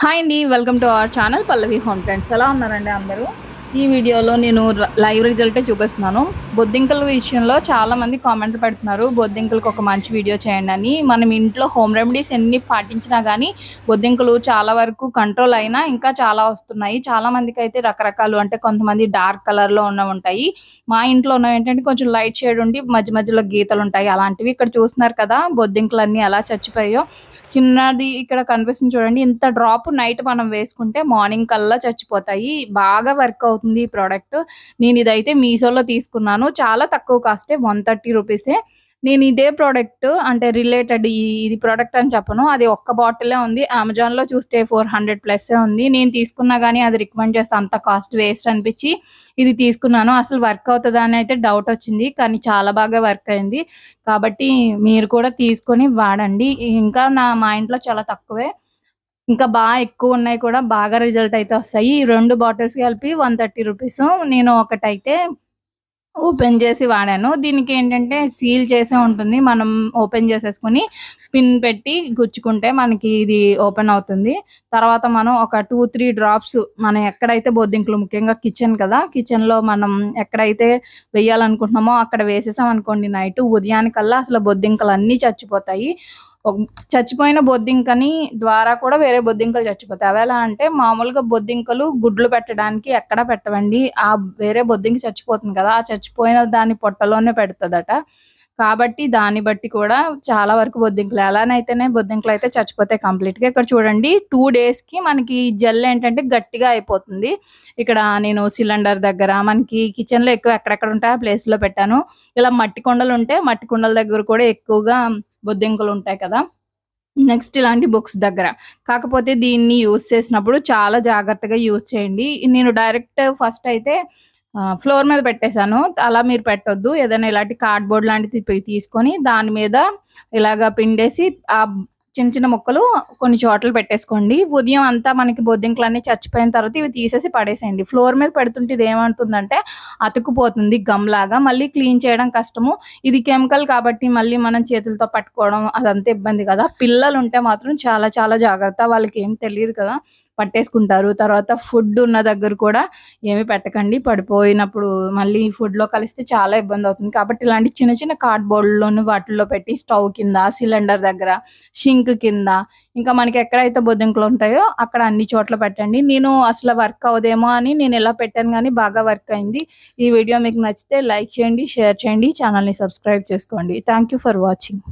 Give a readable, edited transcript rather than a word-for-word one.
Hi అండి, welcome to our channel Pallavi home trends. ఎలా ఉన్నారండి అందరూ? ఈ వీడియోలో నేను లైవ్ రిజల్టే చూపిస్తున్నాను. బొద్దింకల విషయంలో చాలామంది కామెంట్లు పెడుతున్నారు, బొద్దింకలకు ఒక మంచి వీడియో చేయండి అని. మనం ఇంట్లో హోమ్ రెమెడీస్ ఎన్ని పాటించినా కానీ బొద్దింకలు చాలా వరకు కంట్రోల్ అయినా ఇంకా చాలా వస్తున్నాయి. చాలామందికి అయితే రకరకాలు, అంటే కొంతమంది డార్క్ కలర్లో ఉన్నవి ఉంటాయి. మా ఇంట్లో ఉన్నవి ఏంటంటే కొంచెం లైట్ షేడ్ ఉండి మధ్య మధ్యలో గీతలు ఉంటాయి. అలాంటివి ఇక్కడ చూస్తున్నారు కదా, బొద్దింకలన్నీ ఎలా చచ్చిపోయాయో. చిన్నది ఇక్కడ కనిపిస్తుంది చూడండి, ఇంత డ్రాప్ నైట్ మనం వేసుకుంటే మార్నింగ్ కల్లా చచ్చిపోతాయి. బాగా వర్క్ అవుతుంది ఈ ప్రోడక్ట్. నేను ఇదైతే మీషోలో తీసుకున్నాను, చాలా తక్కువ కాస్టే, 130 రూపీసే. నేను ఇదే ప్రోడక్ట్ అంటే రిలేటెడ్ ఇది ప్రోడక్ట్ అని చెప్పను, అది ఒక్క బాటిలే ఉంది. అమెజాన్లో చూస్తే 400 ప్లస్ ఉంది. నేను తీసుకున్నా కానీ అది రికమెండ్ చేస్తే అంత కాస్ట్ వేస్ట్ అనిపించి ఇది తీసుకున్నాను. అసలు వర్క్ అవుతుందా అని అయితే డౌట్ వచ్చింది, కానీ చాలా బాగా వర్క్ అయింది. కాబట్టి మీరు కూడా తీసుకొని వాడండి. ఇంకా మా ఇంట్లో చాలా తక్కువే, ఇంకా బాగా ఎక్కువ ఉన్నాయి కూడా, బాగా రిజల్ట్ అయితే వస్తాయి. ఈ 2 బాటిల్స్ కలిపి 130 రూపీస్. నేను ఒకటైతే ఓపెన్ చేసి వాడాను. దీనికి ఏంటంటే సీల్ చేసే ఉంటుంది, మనం ఓపెన్ చేసేసుకొని పిన్ పెట్టి గుచ్చుకుంటే మనకి ఇది ఓపెన్ అవుతుంది. తర్వాత మనం ఒక 2-3 డ్రాప్స్ మనం ఎక్కడైతే బొద్దింకలు, ముఖ్యంగా కిచెన్ కదా, కిచెన్లో మనం ఎక్కడైతే వేయాలనుకుంటున్నామో అక్కడ వేసేసాం అనుకోండి, నైట్ ఉదయానికల్లా అసలు బొద్దింకలు అన్నీ చచ్చిపోతాయి. చచ్చిపోయిన బొద్దింకని ద్వారా కూడా వేరే బొద్దింకలు చచ్చిపోతాయి. అవి ఎలా అంటే, మామూలుగా బొద్దింకలు గుడ్లు పెట్టడానికి ఎక్కడ పెట్టవండి. ఆ వేరే బొద్దింక చచ్చిపోతుంది కదా, ఆ చచ్చిపోయిన దాని పొట్టలోనే పెడుతుందట. కాబట్టి దాన్ని బట్టి కూడా చాలా వరకు బొద్దింకలు, ఎలానైతేనే బొద్దింకలు అయితే చచ్చిపోతాయి కంప్లీట్గా. ఇక్కడ చూడండి, 2 డేస్కి మనకి జెల్ ఏంటంటే గట్టిగా అయిపోతుంది. ఇక్కడ నేను సిలిండర్ దగ్గర, మనకి కిచెన్లో ఎక్కువ ఎక్కడెక్కడ ఉంటాయో ఆ ప్లేస్లో పెట్టాను. ఇలా మట్టి కుండలు ఉంటే మట్టి కుండల దగ్గర కూడా ఎక్కువగా బొద్దింకలు ఉంటాయి కదా. నెక్స్ట్ ఇలాంటి బుక్స్ దగ్గర. కాకపోతే దీన్ని యూజ్ చేసినప్పుడు చాలా జాగ్రత్తగా యూజ్ చేయండి. నేను డైరెక్ట్ ఫస్ట్ అయితే ఫ్లోర్ మీద పెట్టేశాను. అలా మీరు పెట్టొద్దు. ఏదైనా ఇలాంటి కార్డ్‌బోర్డ్ లాంటిది తీసుకొని దాని మీద ఇలాగ పిండేసి చిన్న చిన్న ముక్కలు కొన్ని చోట్ల పెట్టేసుకోండి. ఉదయం అంతా మనకి బొద్దింకలన్నీ చచ్చిపోయిన తర్వాత ఇవి తీసేసి పడేసేయండి. ఫ్లోర్ మీద పెడుతుంటే ఇదేమవుతుందంటే అతుక్కుపోతుంది గమ్‌లాగా. మళ్ళీ క్లీన్ చేయడం కష్టము. ఇది కెమికల్ కాబట్టి మళ్ళీ మనం చేతులతో పట్టుకోవడం అదంతా ఇబ్బంది కదా. పిల్లలుంటే మాత్రం చాలా చాలా జాగ్రత్త. వాళ్ళకేం తెలీదు కదా, పట్టేసుకుంటారు. తర్వాత ఫుడ్ ఉన్న దగ్గర కూడా ఏమి పెట్టకండి. పడిపోయినప్పుడు మళ్ళీ ఫుడ్‌లో కలిస్తే చాలా ఇబ్బందవుతుంది. కాబట్టి ఇలాంటి చిన్న చిన్న కార్డ్‌బోర్డ్‌లోను వాటిల్లో పెట్టి స్టవ్ కింద, సిలిండర్ దగ్గర, షింక్ కింద, ఇంకా మనకి ఎక్కడైతే బొద్దింకలు ఉంటాయో అక్కడ అన్ని చోట్ల పెట్టండి. నేను అసలు వర్క్ అవ్వదేమో అని నేను ఇలా పెట్టాను కానీ బాగా వర్క్ అయింది. ఈ వీడియో మీకు నచ్చితే లైక్ చేయండి, షేర్ చేయండి, ఛానల్‌ని సబ్స్క్రైబ్ చేసుకోండి. Thank you for watching.